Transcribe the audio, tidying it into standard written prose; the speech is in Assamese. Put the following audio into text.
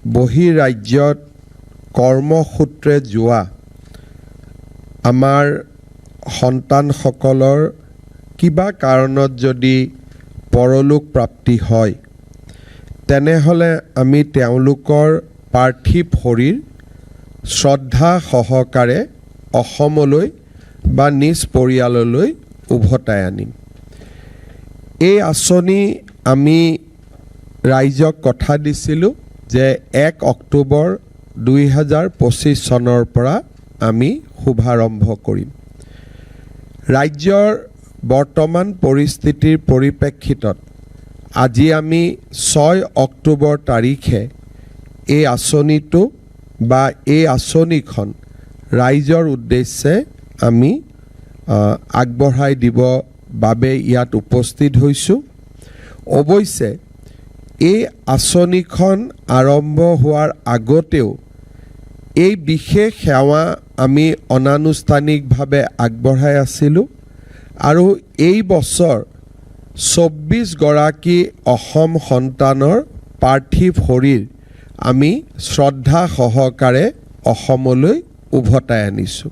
বহিৰাজ্যত কৰ্মসূত্ৰে যোৱা আমাৰ সন্তানসকলৰ কিবা কাৰণত যদি পৰলোক প্ৰাপ্তি হয় তেনেহ'লে আমি তেওঁলোকৰ পাৰ্থিৱ শৰীৰ শ্ৰদ্ধা সহকাৰে অসমলৈ বা নিজ পৰিয়াললৈ উভতাই আনিম। এই আঁচনি আমি ৰাইজক কথা দিছিলোঁ যে 1 অক্টোবৰ 2025 চনৰ পৰা আমি শুভাৰম্ভ কৰিম। ৰাজ্যৰ বৰ্তমান পৰিস্থিতিৰ পৰিপ্ৰেক্ষিতত আজি আমি 6 অক্টোবৰ তাৰিখে এই আঁচনিটো বা এই আঁচনিখন ৰাইজৰ উদ্দেশ্যে আমি আগবঢ়াই দিব বাবে ইয়াত উপস্থিত হৈছোঁ। অৱশ্যে এই আঁচনিখন আৰম্ভ হোৱাৰ আগতেও এই বিশেষ সেৱা আমি অনানুষ্ঠানিকভাৱে আগবঢ়াই আছিলোঁ আৰু এই বছৰ 24 গৰাকী অসম সন্তানৰ পাৰ্থিৱ শৰীৰ আমি শ্ৰদ্ধা সহকাৰে অসমলৈ উভতাই আনিছোঁ।